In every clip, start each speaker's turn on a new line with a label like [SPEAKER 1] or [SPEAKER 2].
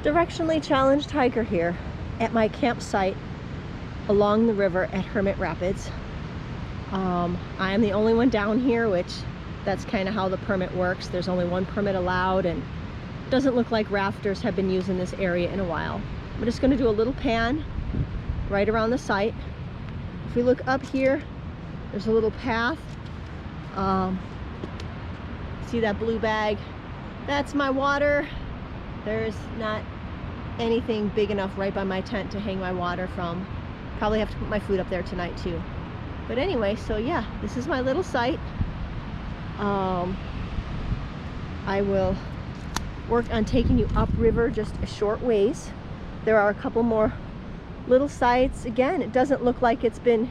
[SPEAKER 1] Directionally challenged hiker here at my campsite along the river at Hermit Rapids. I am the only one down here, which that's kind of how the permit works. There's only one permit allowed, and it doesn't look like rafters have been used in this area in a while. I'm just going to do a little pan right around the site. If we look up here, there's a little path. See that blue bag? That's my water. There's not anything big enough right by my tent to hang my water from. Probably have to put my food up there tonight too. But anyway, so yeah, this is my little site. I will work on taking you upriver just a short ways. There are a couple more little sites. Again, it doesn't look like it's been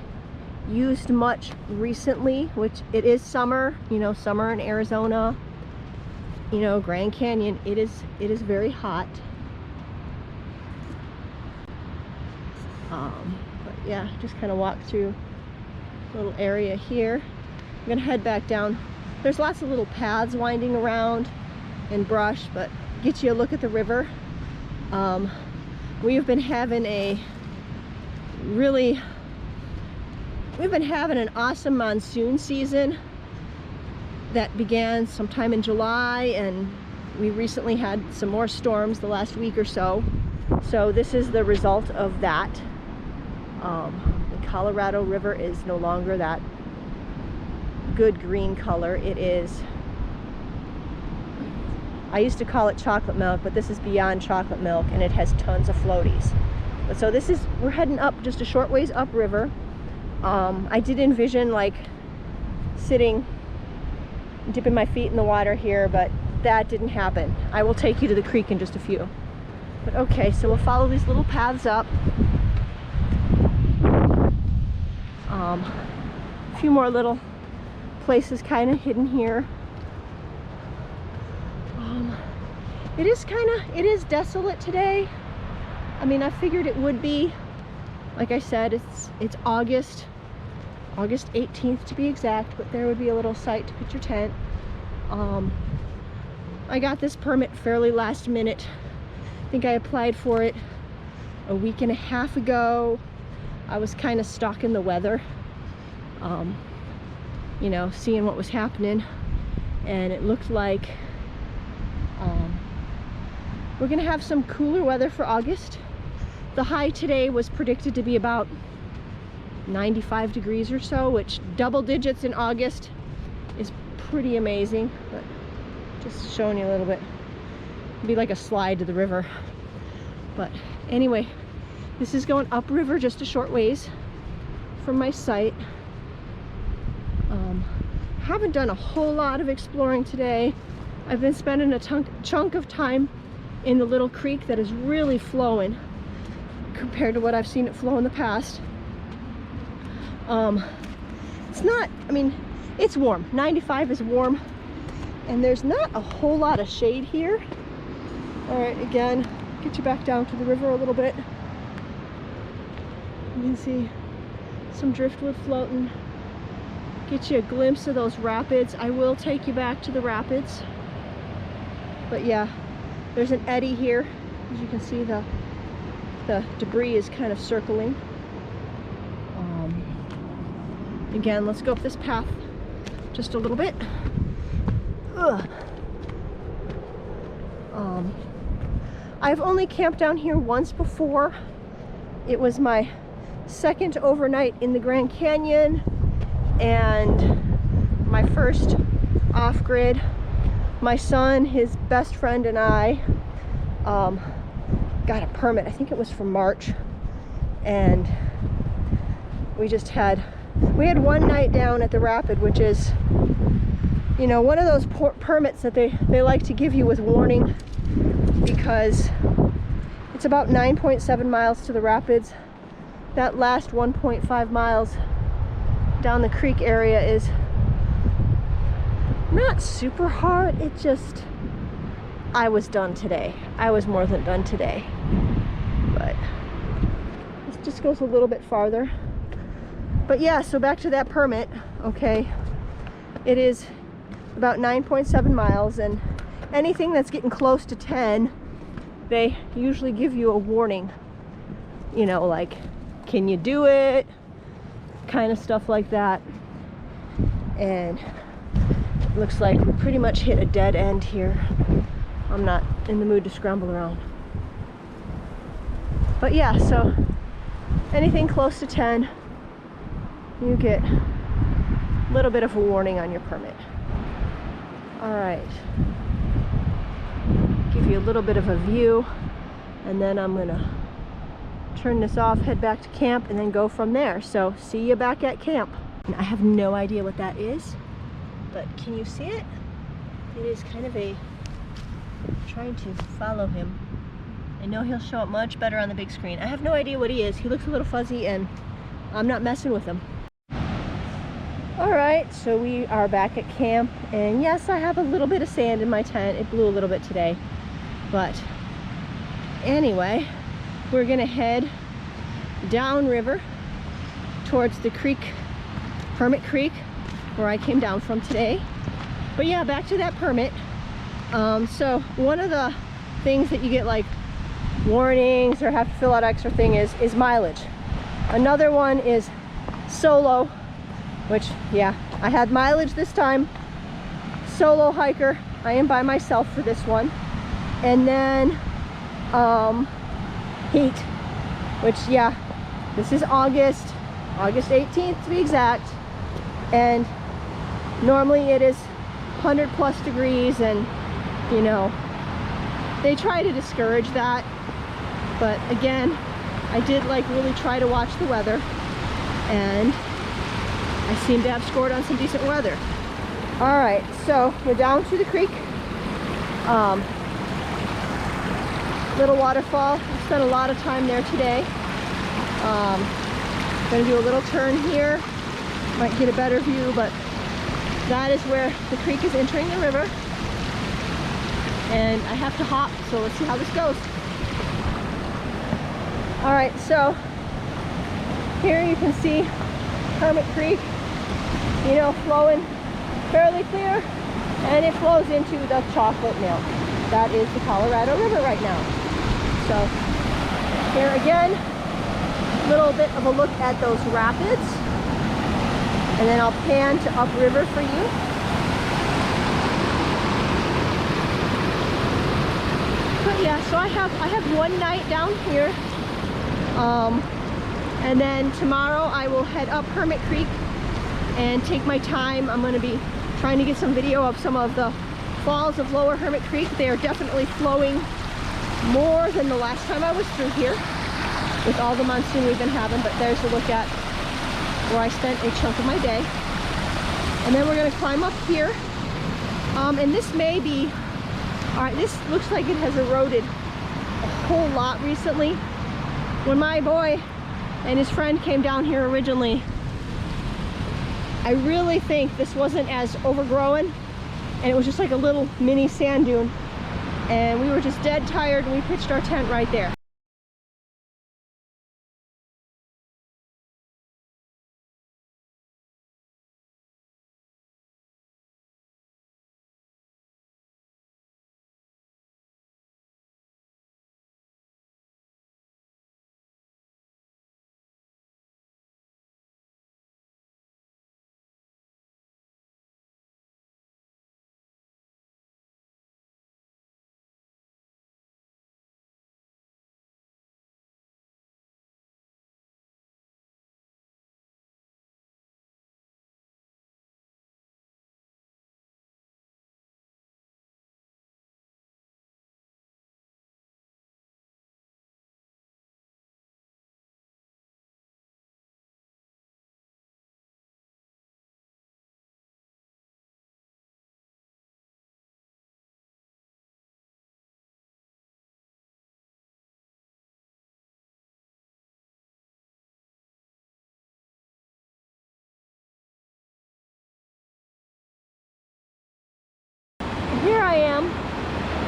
[SPEAKER 1] used much recently, which it is summer, you know, summer in Arizona, you know, Grand Canyon, it is very hot. But yeah, just kind of walk through a little area here. I'm gonna head back down. There's lots of little paths winding around and brush, but get you a look at the river. We've been having an awesome monsoon season that began sometime in July, and we recently had some more storms the last week or so. So this is the result of that. The Colorado River is no longer that good green color. It is, I used to call it chocolate milk, but this is beyond chocolate milk, and it has tons of floaties. But so this is, we're heading up just a short ways upriver. I did envision like sitting, dipping my feet in the water here, but that didn't happen. I will take you to the creek in just a few. But okay, so we'll follow these little paths up. A few more little places kind of hidden here. It is desolate today. I mean, I figured it would be. Like I said, it's August 18th to be exact, but there would be a little site to put your tent. I got this permit fairly last minute. I think I applied for it a week and a half ago. I was kind of stalking the weather, you know, seeing what was happening, and it looked like we're gonna have some cooler weather for August. The high today was predicted to be about 95 degrees or so, which double digits in August is pretty amazing. But just showing you a little bit. It'd be like a slide to the river. But anyway, this is going upriver just a short ways from my site. Haven't done a whole lot of exploring today. I've been spending a chunk of time in the little creek that is really flowing compared to what I've seen it flow in the past. It's not, I mean, it's warm. 95 is warm, and there's not a whole lot of shade here. All right, again, get you back down to the river a little bit. You can see some driftwood floating. Get you a glimpse of those rapids. I will take you back to the rapids. But yeah, there's an eddy here. As you can see, the debris is kind of circling. Again, let's go up this path just a little bit. I've only camped down here once before. It was my second overnight in the Grand Canyon and my first off-grid. My son, his best friend, and I got a permit. I think it was for March, and we had one night down at the rapid, which is, you know, one of those permits that they like to give you with warning, because it's about 9.7 miles to the rapids. That last 1.5 miles down the creek area is not super hard. It just, I was done today. I was more than done today. But this just goes a little bit farther. But yeah, so back to that permit. Okay, it is about 9.7 miles, and anything that's getting close to 10 they usually give you a warning, you know, like, can you do it? Kind of stuff like that. And it looks like we pretty much hit a dead end here. I'm not in the mood to scramble around. But yeah, so anything close to 10, you get a little bit of a warning on your permit. All right, give you a little bit of a view, and then I'm gonna turn this off, head back to camp, and then go from there. So see you back at camp. And I have no idea what that is, but can you see it? It is kind of a, trying to follow him. I know he'll show up much better on the big screen. I have no idea what he is. He looks a little fuzzy and I'm not messing with him. All right, so we are back at camp, and yes, I have a little bit of sand in my tent. It blew a little bit today, but anyway, we're gonna head downriver towards the creek, Hermit Creek, where I came down from today. But yeah, back to that permit. So one of the things that you get like warnings or have to fill out extra thing is mileage. Another one is solo, which yeah, I had mileage this time. Solo hiker, I am by myself for this one. And then heat, which yeah, this is August 18th to be exact, and normally it is 100+ degrees, and you know, they try to discourage that, but again, I did like really try to watch the weather, and I seem to have scored on some decent weather. All right, so we're down to the creek. Little waterfall. I spent a lot of time there today. Gonna do a little turn here. Might get a better view, but that is where the creek is entering the river. And I have to hop, so let's see how this goes. All right, so here you can see Hermit Creek, you know, flowing fairly clear, and it flows into the Chocolate Milk. That is the Colorado River right now. So here again, a little bit of a look at those rapids, and then I'll pan to upriver for you. But yeah, so I have one night down here, and then tomorrow I will head up Hermit Creek and take my time. I'm going to be trying to get some video of some of the falls of Lower Hermit Creek. They are definitely flowing more than the last time I was through here with all the monsoon we've been having. But there's a look at where I spent a chunk of my day. And then we're going to climb up here, and this may be, all right, this looks like it has eroded a whole lot recently. When my boy and his friend came down here originally, I really think this wasn't as overgrown, and it was just like a little mini sand dune, and we were just dead tired, and we pitched our tent right there. Here I am,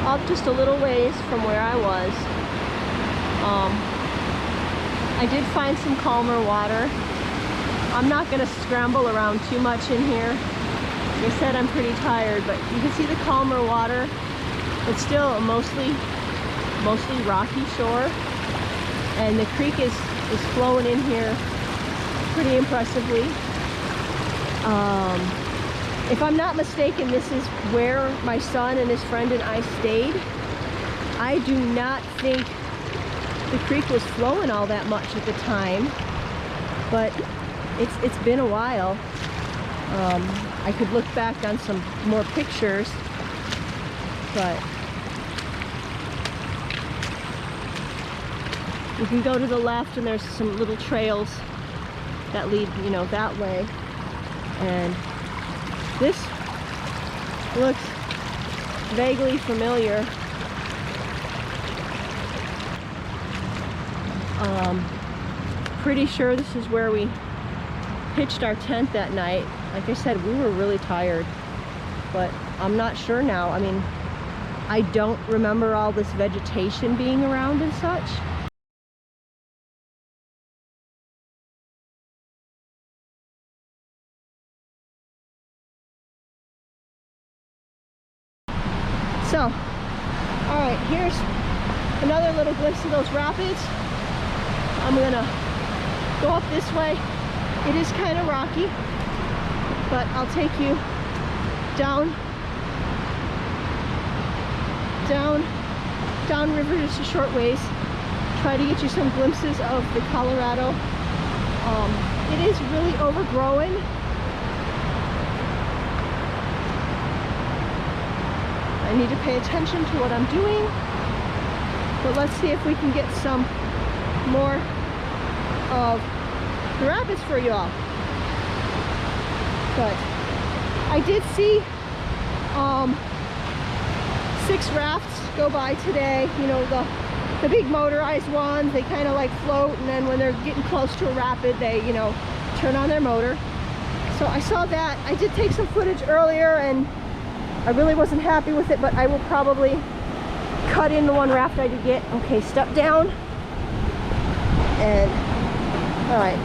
[SPEAKER 1] up just a little ways from where I was. I did find some calmer water. I'm not going to scramble around too much in here. Like I said, I'm pretty tired, but you can see the calmer water. It's still mostly mostly rocky shore, and the creek is flowing in here pretty impressively. If I'm not mistaken, this is where my son and his friend and I stayed. I do not think the creek was flowing all that much at the time, but it's been a while. I could look back on some more pictures, but you can go to the left and there's some little trails that lead, you know, that way. And this looks vaguely familiar. Pretty sure this is where we pitched our tent that night. Like I said, we were really tired, but I'm not sure now. I mean, I don't remember all this vegetation being around and such. So, all right, here's another little glimpse of those rapids. I'm gonna go up this way. It is kind of rocky, but I'll take you down river just a short ways. Try to get you some glimpses of the Colorado. It is really overgrown. I need to pay attention to what I'm doing, but let's see if we can get some more of the rapids for you all. But I did see 6 rafts go by today. You know, the big motorized ones, they kind of like float, and then when they're getting close to a rapid, they, you know, turn on their motor. So I saw that. I did take some footage earlier and I really wasn't happy with it, but I will probably cut in the one raft I did get. Okay, step down. And all right,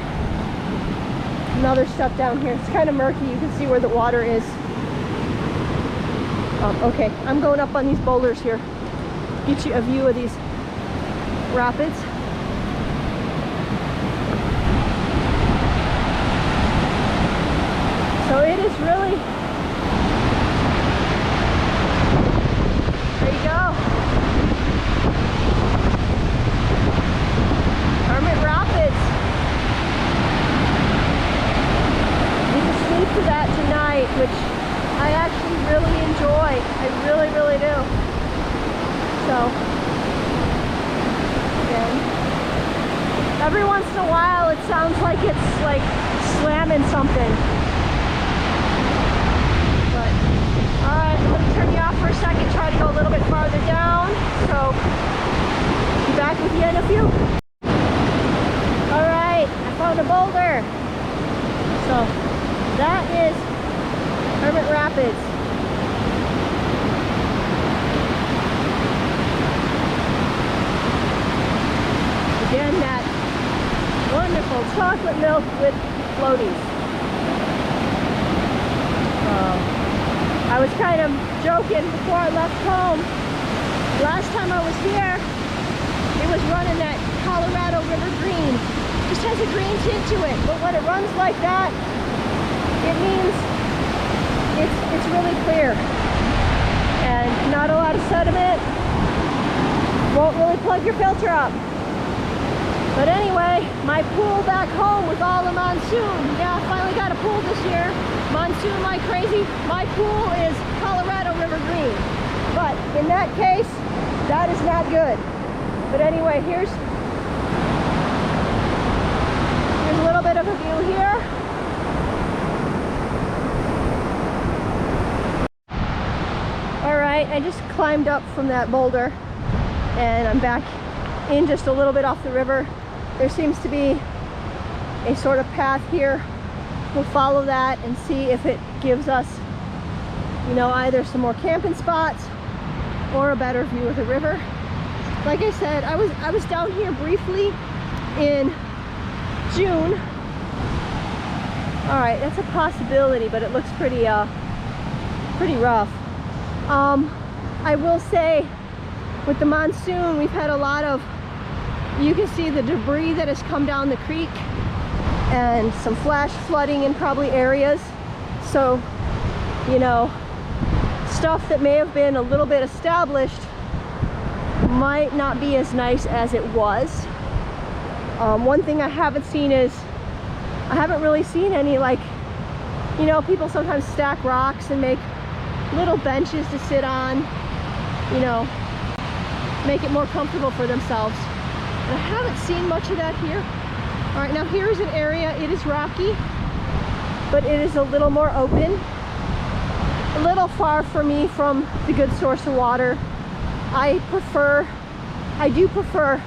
[SPEAKER 1] another step down here. It's kind of murky. You can see where the water is. Okay, I'm going up on these boulders here. Get you a view of these rapids. So it is really, there you go. Hermit Rapids. Need to sleep to that tonight, which I actually really enjoy. I really, really do. So, again, every once in a while it sounds like it's like slamming something. But, alright, I'm going to turn you off for a second, try to go a little bit farther down. So, be back with you in a few. Alright, I found a boulder. So, that is Hermit Rapids. Again, that wonderful chocolate milk with floaties. I was kind of joking before I left home. Last time I was here, it was running that Colorado River green. Just has a green tint to it, but when it runs like that, it means it's really clear and not a lot of sediment. Won't really plug your filter up. But anyway, my pool back home was all a monsoon. Yeah, I finally got a pool this year. Monsoon like crazy. My pool is Colorado River green. But in that case, that is not good. But anyway, here's a little bit of a view here. Alright, I just climbed up from that boulder and I'm back in just a little bit off the river. There seems to be a sort of path here. We'll follow that and see if it gives us, you know, either some more camping spots or a better view of the river. Like I said, I was down here briefly in June. All right, that's a possibility, but it looks pretty rough. I will say with the monsoon, we've had a lot of, you can see the debris that has come down the creek and some flash flooding in probably areas. So, you know, stuff that may have been a little bit established might not be as nice as it was. One thing I haven't seen is, I haven't really seen any, like, you know, people sometimes stack rocks and make little benches to sit on, you know, make it more comfortable for themselves. And I haven't seen much of that here. All right, now here's an area, it is rocky, but it is a little more open. A little far for me from the good source of water. I do prefer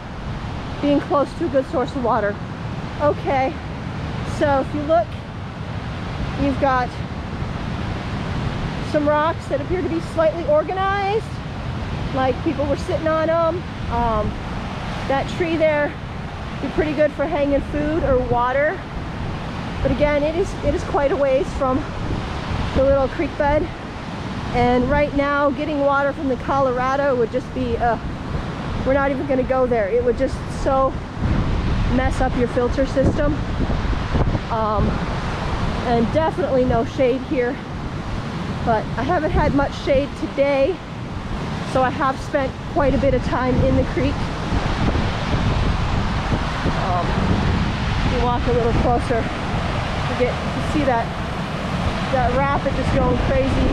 [SPEAKER 1] being close to a good source of water. Okay, so if you look, you've got some rocks that appear to be slightly organized, like people were sitting on them. That tree there would be pretty good for hanging food or water. But again, it is quite a ways from the little creek bed. And right now, getting water from the Colorado would just be, we're not even going to go there. It would just so mess up your filter system. And definitely no shade here. But I haven't had much shade today, so I have spent quite a bit of time in the creek. You walk a little closer, you get to see that rapid just going crazy.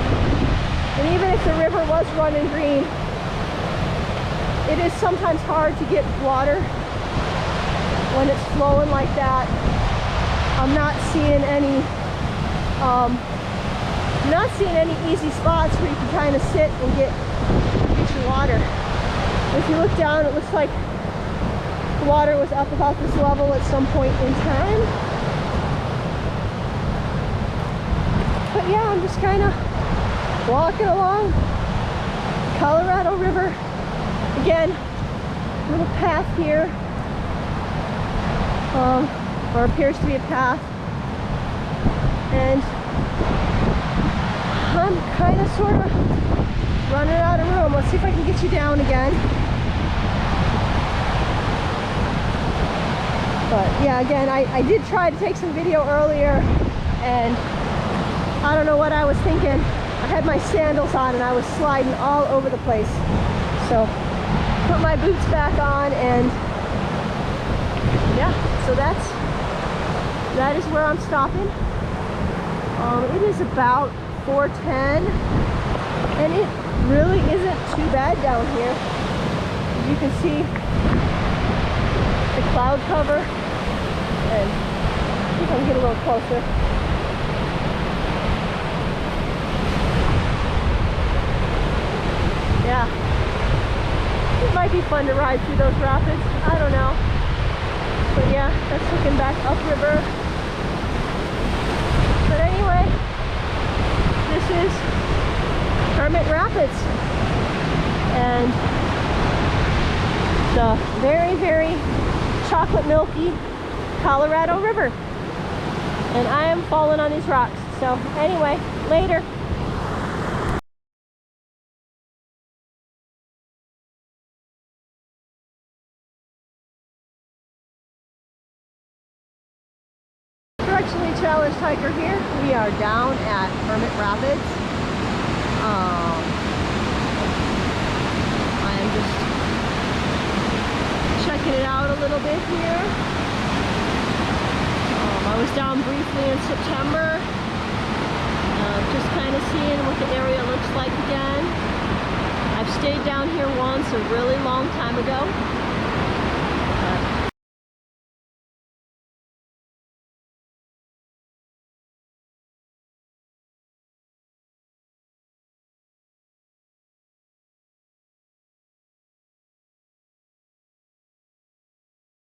[SPEAKER 1] And even if the river was running green, it is sometimes hard to get water when it's flowing like that. I'm not seeing any easy spots where you can kind of sit and get your water. If you look down, it looks like the water was up about this level at some point in time. But yeah, I'm just kind of walking along Colorado River. Again, little path here, or appears to be a path. And I'm kind of sort of running out of room. Let's see if I can get you down again. But yeah, again, I did try to take some video earlier, and I don't know what I was thinking. I had my sandals on and I was sliding all over the place. So put my boots back on, and yeah, so that is where I'm stopping. It is about 4:10, and it really isn't too bad down here. As you can see, the cloud cover, and I think I can get a little closer. Yeah, it might be fun to ride through those rapids. I don't know, but yeah, that's looking back upriver. But anyway, this is Hermit Rapids, and the very, very chocolate milky Colorado River. And I am falling on these rocks. So anyway, later. Directionally challenged hiker here. We are down at Hermit Rapids. I am just checking it out a little bit here. I was down briefly in September, just kind of seeing what the area looks like again. I've stayed down here once a really long time ago.